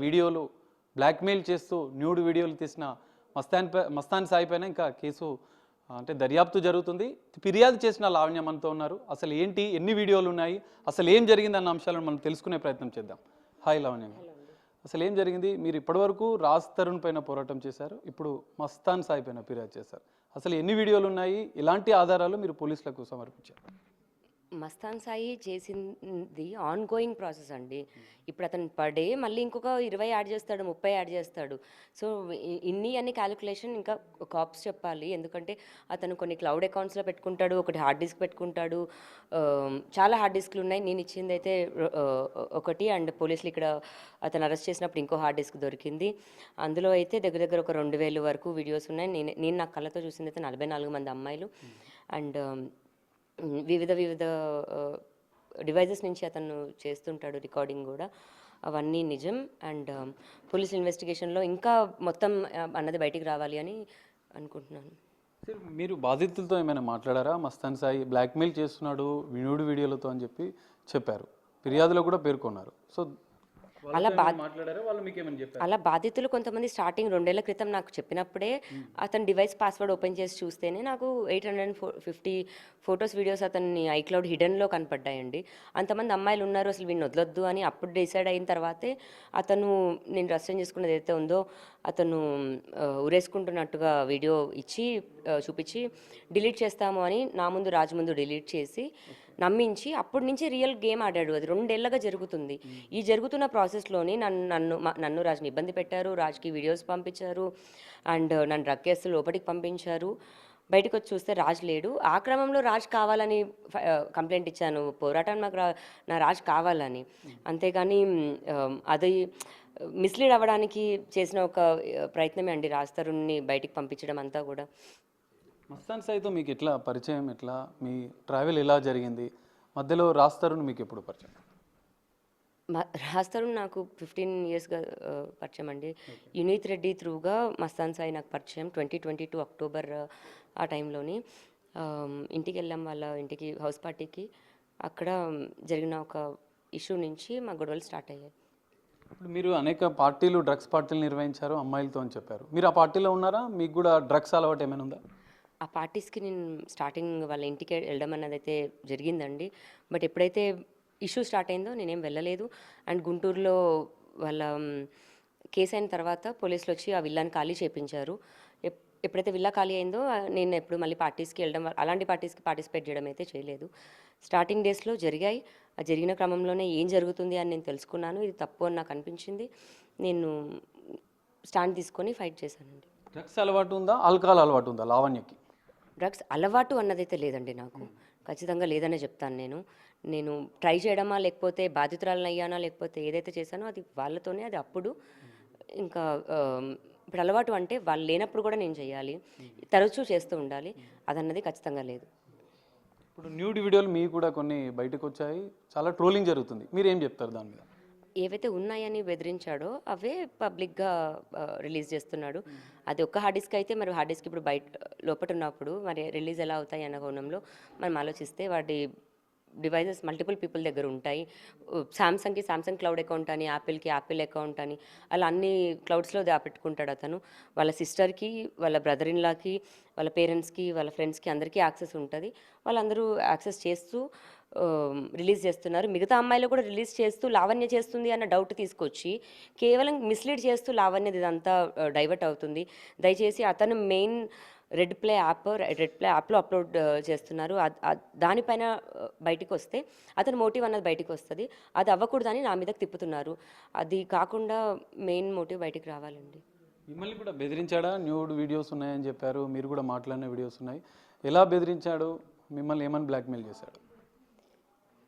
వీడియోలు బ్లాక్మెయిల్ చేస్తూ న్యూడ్ వీడియోలు తీసిన మస్తాన్ సాయి పైన ఇంకా కేసు అంటే దర్యాప్తు జరుగుతుంది. ఫిర్యాదు చేసిన లావణ్య మనతో ఉన్నారు. అసలు ఏంటి, ఎన్ని వీడియోలు ఉన్నాయి, అసలు ఏం జరిగింది అన్న అంశాలను మనం తెలుసుకునే ప్రయత్నం చేద్దాం. హాయ్ లావణ్య, అసలు ఏం జరిగింది? మీరు ఇప్పటివరకు రాజ్ తరుణ్ పైన పోరాటం చేశారు, ఇప్పుడు మస్తాన్ సాయి పైన ఫిర్యాదు చేశారు. అసలు ఎన్ని వీడియోలు ఉన్నాయి, ఇలాంటి ఆధారాలు మీరు పోలీసులకు సమర్పించారు? మస్తాన్ సాయి చేసింది ఆన్ గోయింగ్ ప్రాసెస్ అండి. ఇప్పుడు అతను పర్ డే మళ్ళీ ఇంకొక 20 యాడ్ చేస్తాడు, 30 యాడ్ చేస్తాడు. సో అన్ని క్యాలిక్యులేషన్ ఇంకా కాప్స్ చెప్పాలి. ఎందుకంటే అతను కొన్ని క్లౌడ్ అకౌంట్స్లో పెట్టుకుంటాడు, ఒకటి హార్డ్ డిస్క్ పెట్టుకుంటాడు. చాలా హార్డ్ డిస్క్లు ఉన్నాయి. నేను ఇచ్చింది అయితే ఒకటి, అండ్ పోలీసులు ఇక్కడ అతను అరెస్ట్ చేసినప్పుడు ఇంకో హార్డ్ డిస్క్ దొరికింది. అందులో అయితే దగ్గర దగ్గర ఒక 2000 వరకు వీడియోస్ ఉన్నాయి. నేను నా కళ్ళతో చూసింది అయితే 44 మంది అమ్మాయిలు. అండ్ వివిధ డివైజెస్ నుంచి అతను చేస్తుంటాడు రికార్డింగ్ కూడా. అవన్నీ నిజం. అండ్ పోలీస్ ఇన్వెస్టిగేషన్లో ఇంకా మొత్తం అన్నది బయటికి రావాలి అని అనుకుంటున్నాను. మీరు బాధితులతో ఏమైనా మాట్లాడారా? మస్తాన్ సాయి బ్లాక్మెయిల్ చేస్తున్నాడు న్యూడ్ వీడియోలతో అని చెప్పారు, ఫిర్యాదులో కూడా పేర్కొన్నారు. సో అలా బాధితులు కొంతమంది స్టార్టింగ్ 2 ఏళ్ల క్రితం నాకు చెప్పినప్పుడే అతని డివైస్ పాస్వర్డ్ ఓపెన్ చేసి చూస్తేనే నాకు 850 ఫొటోస్ వీడియోస్ అతన్ని ఐక్లౌడ్ హిడెన్లో కనపడ్డాయండి. అంతమంది అమ్మాయిలు ఉన్నారు, అసలు వీడిని వదలొద్దు అని అప్పుడు డిసైడ్ అయిన తర్వాతే అతను నేను రస్యం చేసుకున్నది ఏదైతే ఉందో అతను ఉరేసుకుంటున్నట్టుగా వీడియో ఇచ్చి చూపించి డిలీట్ చేస్తాము అని నా ముందు రాజు ముందు డిలీట్ చేసి నమ్మించి అప్పటి నుంచి రియల్ గేమ్ ఆడాడు. అది 2 ఏళ్ళగా జరుగుతుంది. ఈ జరుగుతున్న ప్రాసెస్లోని నన్ను రాజుని ఇబ్బంది పెట్టారు, రాజుకి వీడియోస్ పంపించారు, అండ్ నన్ను డ్రగ్ కేసులు లోపలికి పంపించారు. బయటకు వచ్చి చూస్తే రాజు లేడు. ఆ క్రమంలో రాజు కావాలని కంప్లైంట్ ఇచ్చాను, పోరాటం నాకు నా రాజు కావాలని. అంతేగాని అది మిస్లీడ్ అవ్వడానికి చేసిన ఒక ప్రయత్నమే అండి రాజ్ తరుణ్ని బయటికి పంపించడం అంతా కూడా. మస్తాన్ సాయితో మీకు ఎట్లా పరిచయం, ఎట్లా మీ ట్రావెల్ ఎలా జరిగింది? మధ్యలో రాజ్ తరుణ్ మీకు ఎప్పుడు పరిచయం? రాజ్ తరుణ్ నాకు 15 ఇయర్స్గా పరిచయం అండి. యునీత్ రెడ్డి త్రూగా మస్తాన్ సాయి నాకు పరిచయం 2022 అక్టోబర్ ఆ టైంలోని. ఇంటికి వెళ్ళాం, వాళ్ళ ఇంటికి హౌస్ పార్టీకి. అక్కడ జరిగిన ఒక ఇష్యూ నుంచి మా గొడవలు స్టార్ట్ అయ్యాయి. ఇప్పుడు మీరు అనేక పార్టీలు, డ్రగ్స్ పార్టీలు నిర్వహించారు అమ్మాయిలతో అని చెప్పారు. మీరు ఆ పార్టీలో ఉన్నారా? మీకు కూడా డ్రగ్స్ అలవాటు ఏమైనా ఉందా? ఆ పార్టీస్కి నేను స్టార్టింగ్ వాళ్ళ ఇంటికి వెళ్ళడం అన్నది అయితే జరిగిందండి. బట్ ఎప్పుడైతే ఇష్యూ స్టార్ట్ అయిందో నేనేం వెళ్ళలేదు. అండ్ గుంటూరులో వాళ్ళ కేసు అయిన తర్వాత పోలీసులు వచ్చి ఆ విల్లాని ఖాళీ చేయించారు. ఎప్పుడైతే విల్లా ఖాళీ అయిందో నేను ఎప్పుడు మళ్ళీ పార్టీస్కి వెళ్ళడం, అలాంటి పార్టీస్కి పార్టిసిపేట్ చేయడం అయితే చేయలేదు. స్టార్టింగ్ డేస్లో జరిగాయి. ఆ జరిగిన క్రమంలోనే ఏం జరుగుతుంది అని నేను తెలుసుకున్నాను. ఇది తప్పు అని నాకు అనిపించింది. నేను స్టాండ్ తీసుకొని ఫైట్ చేశానండి. డ్రగ్స్ అలవాటు ఉందా, ఆల్కహాల్ అలవాటు ఉందా లావణ్యకి? డ్రగ్స్ అలవాటు అన్నదైతే లేదండి నాకు. ఖచ్చితంగా లేదనే చెప్తాను. నేను ట్రై చేయడమా, లేకపోతే బాధితురాలను అయ్యానా, లేకపోతే ఏదైతే చేశానో అది వాళ్ళతోనే, అది అప్పుడు. ఇంకా ఇప్పుడు అలవాటు అంటే వాళ్ళు లేనప్పుడు కూడా నేను చేయాలి, తరచూ చేస్తూ ఉండాలి, అదన్నది ఖచ్చితంగా లేదు. ఇప్పుడు న్యూడ్ వీడియోలు మీకు కూడా కొన్ని బయటకు వచ్చాయి, చాలా ట్రోలింగ్ జరుగుతుంది, మీరు ఏం చెప్తారు దాని మీద? ఏవైతే ఉన్నాయని బెదిరించాడో అవే పబ్లిక్గా రిలీజ్ చేస్తున్నాడు. అది ఒక్క హార్డ్ డిస్క్ అయితే మరి హార్డ్ డిస్క్ ఇప్పుడు బయట లోపల ఉన్నప్పుడు మరి రిలీజ్ ఎలా అవుతాయి అన్న కోణంలో మనం ఆలోచిస్తే వాటి డివైజెస్ మల్టిపుల్ పీపుల్ దగ్గర ఉంటాయి. శాంసంగ్కి శాంసంగ్ క్లౌడ్ అకౌంట్ అని, యాపిల్కి యాపిల్ అకౌంట్ అని, అలా అన్ని క్లౌడ్స్లో దాపెట్టుకుంటాడు అతను. వాళ్ళ సిస్టర్కి, వాళ్ళ బ్రదర్ ఇన్ లాకి, వాళ్ళ పేరెంట్స్కి, వాళ్ళ ఫ్రెండ్స్కి అందరికీ యాక్సెస్ ఉంటుంది. వాళ్ళందరూ యాక్సెస్ చేస్తూ రిలీజ్ చేస్తున్నారు. మిగతా అమ్మాయిలు కూడా రిలీజ్ చేస్తూ లావణ్య చేస్తుంది అన్న డౌట్ తీసుకొచ్చి కేవలం మిస్లీడ్ చేస్తూ లావణ్యది ఇదంతా డైవర్ట్ అవుతుంది. దయచేసి అతను మెయిన్ రెడ్ ప్లే యాప్లో అప్లోడ్ చేస్తున్నారు. దానిపైన బయటికి వస్తే అతని మోటివ్ అన్నది బయటికి వస్తుంది. అది అవ్వకూడదని నా మీదకి తిప్పుతున్నారు. అది కాకుండా మెయిన్ మోటివ్ బయటికి రావాలండి. మిమ్మల్ని కూడా బెదిరించాడా? న్యూడ్ వీడియోస్ ఉన్నాయని చెప్పారు, మీరు కూడా మాట్లాడిన వీడియోస్ ఉన్నాయి. ఎలా బెదిరించాడు? మిమ్మల్ని ఏమని బ్లాక్మెయిల్ చేశాడు?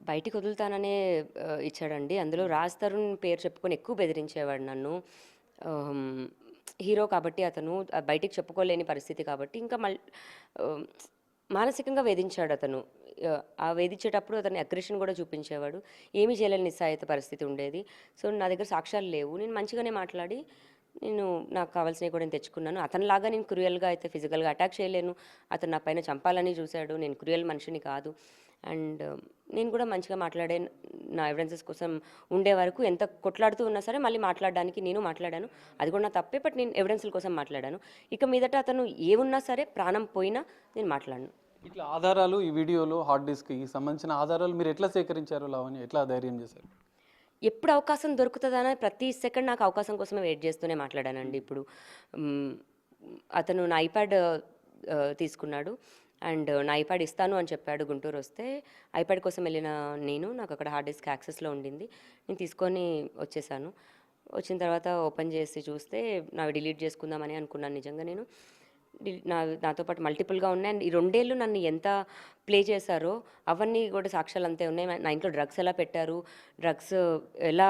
బయటికి వదులుతాననే ఇచ్చాడండి. అందులో రాజ్ తరుణ్ పేరు చెప్పుకొని ఎక్కువ బెదిరించేవాడు నన్ను. హీరో కాబట్టి అతను బయటికి చెప్పుకోలేని పరిస్థితి కాబట్టి ఇంకా మానసికంగా వేధించాడు అతను. ఆ వేధించేటప్పుడు అతని అగ్రెషన్ కూడా చూపించేవాడు. ఏమీ చేయలేని నిస్సాయిత పరిస్థితి ఉండేది. సో నా దగ్గర సాక్ష్యాలు లేవు. నేను మంచిగానే మాట్లాడి నాకు కావాల్సినవి కూడా నేను తెచ్చుకున్నాను. అతనిలాగా నేను క్రూయల్గా అయితే ఫిజికల్గా అటాక్ చేయలేను. అతను నా పైన చంపాలని చూశాడు. నేను క్రూయల్ మనిషిని కాదు. అండ్ నేను కూడా మంచిగా మాట్లాడే, నా ఎవిడెన్సెస్ కోసం ఉండే వరకు ఎంత కొట్లాడుతూ ఉన్నా సరే మళ్ళీ మాట్లాడడానికి నేను మాట్లాడాను. అది కూడా నా తప్పే, బట్ నేను ఎవిడెన్స్ల కోసం మాట్లాడాను. ఇక మీదట అతను ఏమున్నా సరే, ప్రాణం పోయినా నేను మాట్లాడను. ఇట్లా ఆధారాలు ఈ వీడియోలో హార్డ్ డిస్క్కి సంబంధించిన ఆధారాలు మీరు ఎట్లా సేకరించారు లావణ్య, ఎట్లా ధైర్యం చేశారు? ఎప్పుడు అవకాశం దొరుకుతుందని ప్రతి సెకండ్ నాకు అవకాశం కోసమే వెయిట్ చేస్తూనే మాట్లాడానండి. ఇప్పుడు అతను నా ఐప్యాడ్ తీసుకున్నాడు అండ్ నా ఐప్యాడ్ ఇస్తాను అని చెప్పాడు. గుంటూరు వస్తే ఐప్యాడ్ కోసం వెళ్ళిన నాకు అక్కడ హార్డ్ డిస్క్ యాక్సెస్లో ఉండింది. నేను తీసుకొని వచ్చేసాను. వచ్చిన తర్వాత ఓపెన్ చేసి చూస్తే నావి డిలీట్ చేసుకుందామని అనుకున్నాను. నిజంగా నేను నాతో పాటు మల్టిపుల్గా ఉన్నాయి. అండ్ ఈ 2 ఏళ్ళు నన్ను ఎంత ప్లే చేశారో అవన్నీ కూడా సాక్ష్యాలు అంతే ఉన్నాయి. నా ఇంట్లో డ్రగ్స్ ఎలా పెట్టారు, డ్రగ్స్ ఎలా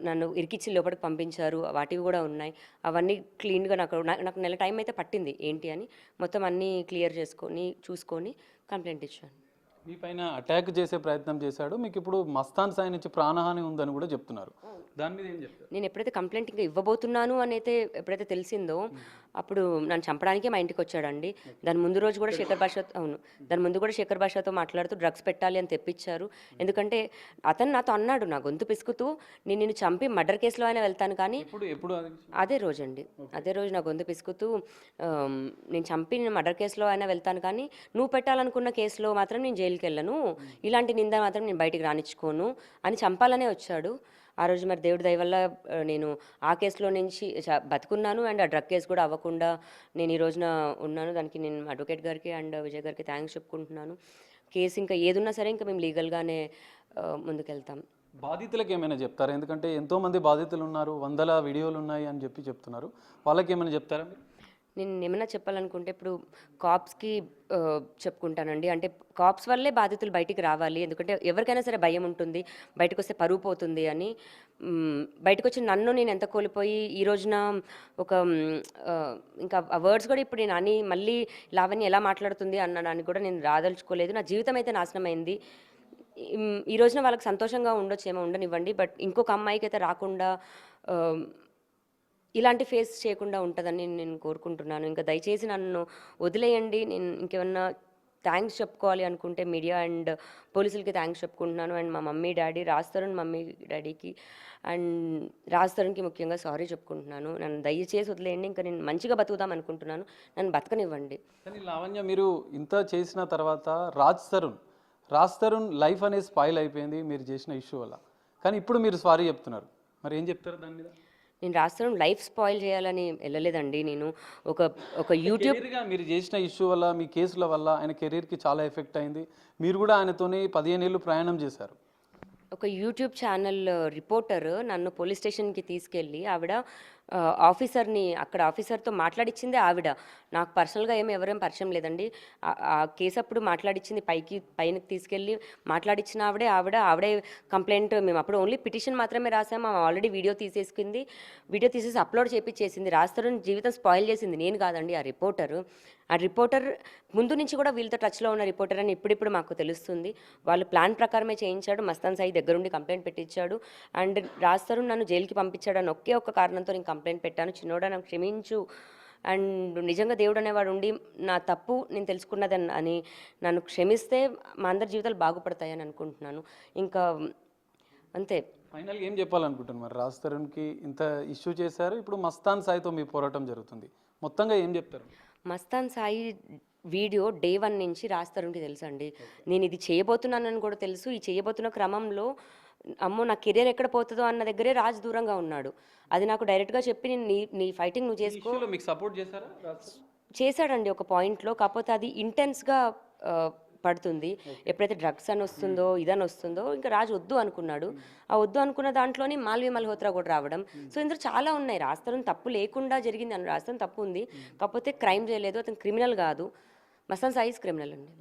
నన్ను ఇరికిచ్చి లోపలికి పంపించారు, వాటివి కూడా ఉన్నాయి. అవన్నీ క్లీన్గా నాకు నెల టైం అయితే పట్టింది ఏంటి అని మొత్తం అన్నీ క్లియర్ చూసుకొని కంప్లైంట్ ఇచ్చాను. మీ పైన అటాక్ చేసే ప్రయత్నం చేశాడు. మీకు ఇప్పుడు మస్తాన్ సాయి నుంచి ప్రాణహాని ఉందని కూడా చెప్తున్నారు. దాని మీద ఏం చెప్తారు? నేను ఎప్పుడైతే కంప్లైంట్ ఇంకా ఇవ్వబోతున్నాను అని అయితే ఎప్పుడైతే తెలిసిందో అప్పుడు నన్ను చంపడానికే మా ఇంటికి వచ్చాడండి. దాని ముందు రోజు కూడా శేఖర్ భాషతో మాట్లాడుతూ డ్రగ్స్ పెట్టాలి అని తెప్పించారు. ఎందుకంటే అతను నాతో అన్నాడు, నా గొంతు పిసుకుతూ, నిన్ను చంపి మర్డర్ కేసులో అయినా వెళ్తాను కానీ, అదే రోజు నా గొంతు పిసుకుతూ, నేను చంపి మర్డర్ కేసులో అయినా వెళ్తాను కానీ నువ్వు పెట్టాలనుకున్న కేసులో మాత్రం నేను జైలుకి వెళ్ళను, ఇలాంటి నింద మాత్రం నేను బయటికి రానిచ్చుకోను అని చంపాలనే వచ్చాడు. ఆ రోజు మరి దేవుడి దయ వల్ల నేను ఆ కేసులో నుంచి బతుకున్నాను అండ్ ఆ డ్రగ్ కేసు కూడా అవ్వకుండా నేను ఈ రోజున ఉన్నాను. దానికి నేను అడ్వకేట్ గారికి అండ్ విజయ్ గారికి థ్యాంక్స్ చెప్పుకుంటున్నాను. కేసు ఇంకా ఏదున్నా సరే ఇంకా మేము లీగల్గానే ముందుకెళ్తాం. బాధితులకు ఏమైనా చెప్తారా? ఎందుకంటే ఎంతోమంది బాధితులు ఉన్నారు, 100 వీడియోలు ఉన్నాయి అని చెప్తున్నారు. వాళ్ళకి ఏమైనా చెప్తారా మీరు? నేను ఏమైనా చెప్పాలనుకుంటే ఇప్పుడు కాప్స్కి చెప్పుకుంటానండి. అంటే కాప్స్ వల్లే బాధితులు బయటికి రావాలి. ఎందుకంటే ఎవరికైనా సరే భయం ఉంటుంది, బయటకు వస్తే పరువు పోతుంది అని. బయటకు వచ్చి నన్ను నేను ఎంత కోల్పోయి ఈ రోజున ఒక ఇంకా ఆ వర్డ్స్ కూడా ఇప్పుడు నేను అని మళ్ళీ లావణ్య ఎలా మాట్లాడుతుంది అన్నదానికి కూడా నేను రాదలుచుకోలేదు. నా జీవితం అయితే నాశనమైంది. ఈ రోజున వాళ్ళకి సంతోషంగా ఉండొచ్చేమో, ఉండనివ్వండి. బట్ ఇంకొక అమ్మాయికి అయితే రాకుండా ఇలాంటి ఫేస్ చేయకుండా ఉంటుందని నేను కోరుకుంటున్నాను. ఇంకా దయచేసి నన్ను వదిలేయండి. నేను ఇంకేమన్నా థ్యాంక్స్ చెప్పుకోవాలి అనుకుంటే మీడియా అండ్ పోలీసులకి థ్యాంక్స్ చెప్పుకుంటున్నాను. అండ్ మా మమ్మీ డాడీ, మమ్మీ డాడీకి అండ్ రాజ్ ముఖ్యంగా సారీ చెప్పుకుంటున్నాను. నన్ను దయచేసి వదిలేయండి. ఇంకా నేను మంచిగా బతుకుదాం అనుకుంటున్నాను, నన్ను బతకనివ్వండి. కానీ లావణ్య, మీరు ఇంత చేసిన తర్వాత రాజ్ తరుణ్ లైఫ్ అనేది స్పాయిల్ అయిపోయింది మీరు చేసిన ఇష్యూ వల్ల. కానీ ఇప్పుడు మీరు సారీ చెప్తున్నారు, మరి ఏం చెప్తారు దాని మీద? నేను రాజ్ లైఫ్ స్పాయిల్ చేయాలని వెళ్ళలేదండి. నేను ఒక యూట్యూబ్ మీరు చేసిన ఇష్యూ వల్ల, మీ కేసుల వల్ల ఆయన కెరీర్కి చాలా ఎఫెక్ట్ అయింది. మీరు కూడా ఆయనతోని 15 ఏళ్ళు ప్రయాణం చేశారు. ఒక యూట్యూబ్ ఛానల్ రిపోర్టర్ నన్ను పోలీస్ స్టేషన్కి తీసుకెళ్ళి అక్కడ ఆఫీసర్తో మాట్లాడిచ్చిందే ఆవిడ. నాకు పర్సనల్గా ఎవరేం పరిచయం లేదండి. ఆ కేసు అప్పుడు మాట్లాడిచ్చింది, పైనకి తీసుకెళ్ళి మాట్లాడిచ్చిన ఆవిడే కంప్లైంట్. మేము అప్పుడు ఓన్లీ పిటిషన్ మాత్రమే రాసాము. ఆల్రెడీ వీడియో తీసేసి అప్లోడ్ చేపించేసింది. రాజ్ జీవితం స్పాయిల్ చేసింది నేను కాదండి, ఆ రిపోర్టర్ ముందు నుంచి కూడా వీళ్ళతో టచ్లో ఉన్న రిపోర్టర్ అని ఇప్పుడిప్పుడు మాకు తెలుస్తుంది. వాళ్ళు ప్లాన్ ప్రకారమే చేయించాడు. మస్తాన్ సాయి దగ్గరుండి కంప్లైంట్ పెట్టించాడు. అండ్ రాజ్ నన్ను జైలుకి పంపించాడు అని ఒకే ఒక్క కారణంతో నేను కంప్లైంట్ పెట్టాను. చిన్నోడా నాకు క్షమించు, అండ్ నిజంగా దేవుడు అనేవాడు ఉండి నా తప్పు నేను తెలుసుకున్నదని అని నన్ను క్షమిస్తే మా అందరి జీవితాలు బాగుపడతాయని అనుకుంటున్నాను. ఇంకా అంతే. ఫైనల్గా ఏం చెప్పాలనుకుంటున్నారు? మరి రాజ్ తరుణ్కి ఇంత ఇష్యూ చేశారు, ఇప్పుడు మస్తాన్ సాయితో మీ పోరాటం జరుగుతుంది, మొత్తంగా ఏం చెప్తారు? మస్తాన్ సాయి వీడియో డే 1 నుంచి రాజ్ తరుణ్కి తెలుసండి. నేను ఇది చేయబోతున్నానని కూడా తెలుసు. ఈ చేయబోతున్న క్రమంలో అమ్మో నా కెరీర్ ఎక్కడ పోతుందో అన్న దగ్గరే రాజ్ దూరంగా ఉన్నాడు. అది నాకు డైరెక్ట్గా చెప్పి నేను నీ ఫైటింగ్ నువ్వు చేసుకో, మీకు సపోర్ట్ చేశాడండి ఒక పాయింట్లో. కాకపోతే అది ఇంటెన్స్గా పడుతుంది. ఎప్పుడైతే డ్రగ్స్ అని వస్తుందో ఇదని వస్తుందో ఇంకా రాజు వద్దు అనుకున్నాడు. ఆ వద్దు అనుకున్న దాంట్లోని మాల్వి మల్హోత్రా కూడా రావడం. సో ఇందులో చాలా ఉన్నాయి. రాజ్ తరుణ్ తప్పు లేకుండా జరిగింది అని, రాజ్ తరుణ్ తప్పు ఉంది, కాకపోతే క్రైమ్ చేయలేదు, అతను క్రిమినల్ కాదు. మస్తాన్ సాయి క్రిమినల్ అండి.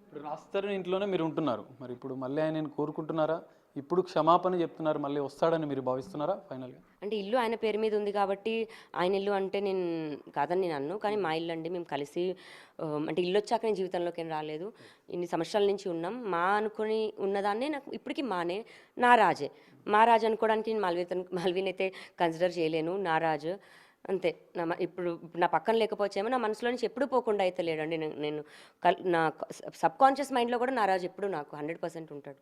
ఇప్పుడు రాజ్ తరుణ్ ఇంట్లోనే మీరు ఉంటున్నారు, మరి ఇప్పుడు మళ్ళీ ఆయన కోరుకుంటున్నారా? ఇప్పుడు క్షమాపణ చెప్తున్నారు, మళ్ళీ వస్తాడని మీరు భావిస్తున్నారా ఫైనల్గా? అంటే ఇల్లు ఆయన పేరు మీద ఉంది కాబట్టి ఆయన ఇల్లు అంటే నేను కాదని నేను అన్ను, కానీ మా ఇల్లు అండి. మేము కలిసి అంటే ఇల్లు వచ్చాక నేను జీవితంలోకి ఏం రాలేదు. ఇన్ని సంవత్సరాల నుంచి ఉన్నాం. మా అనుకుని ఉన్నదాన్నే నాకు ఇప్పటికీ నా రాజే అనుకోవడానికి నేను మాల్వీని అయితే కన్సిడర్ చేయలేను. నా రాజు అంతే. ఇప్పుడు నా పక్కన లేకపోవచ్చేమో నా మనసులో నుంచి ఎప్పుడు పోకుండా అయితే లేడండి. నేను నా సబ్‌కాన్షియస్ మైండ్‌లో కూడా నారాజు ఎప్పుడు నాకు 100% ఉంటాడు.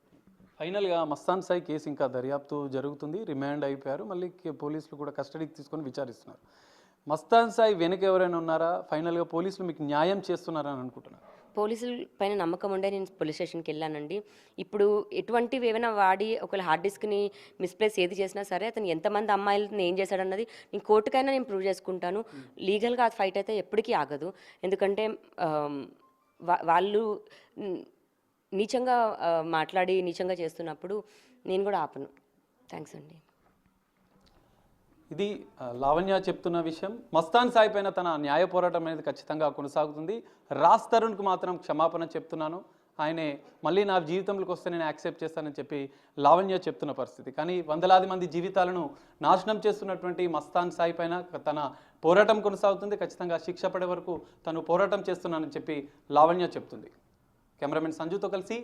ఫైనల్‌గా మస్తాన్ సాయి కేసు ఇంకా దర్యాప్తు జరుగుతుంది. రిమాండ్ అయిపోయారు. మళ్ళీ పోలీసులు కూడా కస్టడీకి తీసుకొని విచారిస్తున్నారు. మస్తాన్ సాయి వెనక ఎవరైనా ఉన్నారా? ఫైనల్‌గా పోలీసులు మీకు న్యాయం చేస్తున్నారని అనుకుంటున్నారు? పోలీసుల పైన నమ్మకం ఉండే నేను పోలీస్ స్టేషన్‌కి వెళ్ళానండి. ఇప్పుడు ఎటువంటివి ఏమైనా వాడి ఒకవేళ హార్డ్ డిస్క్‌ని మిస్‌ప్లేస్ ఏది చేసినా సరే అతను ఎంతమంది అమ్మాయిలని ఏం చేశాడన్నది నేను కోర్టుకైనా నేను ప్రూవ్ చేసుకుంటాను. లీగల్‌గా ఆ ఫైట్ అయితే ఎప్పటికీ ఆగదు. ఎందుకంటే వాళ్ళు నీచంగా మాట్లాడి నీచంగా చేస్తున్నప్పుడు నేను కూడా ఆపను. థ్యాంక్స్ అండి. ఇది లావణ్య చెప్తున్న విషయం. మస్తాన్ సాయి పైన తన న్యాయ పోరాటం అనేది ఖచ్చితంగా కొనసాగుతుంది. రాజ్ తరుణ్కి మాత్రం క్షమాపణ చెప్తున్నాను. ఆయనే మళ్ళీ నా జీవితంలోకి వస్తే నేను యాక్సెప్ట్ చేస్తానని చెప్పి లావణ్య చెప్తున్న పరిస్థితి. కానీ వందలాది మంది జీవితాలను నాశనం చేస్తున్నటువంటి మస్తాన్ సాయి పైన తన పోరాటం కొనసాగుతుంది. ఖచ్చితంగా శిక్ష పడే వరకు తను పోరాటం చేస్తున్నానని చెప్పి లావణ్య చెప్తుంది. కెమెరామెన్ సంజుతో కలిసి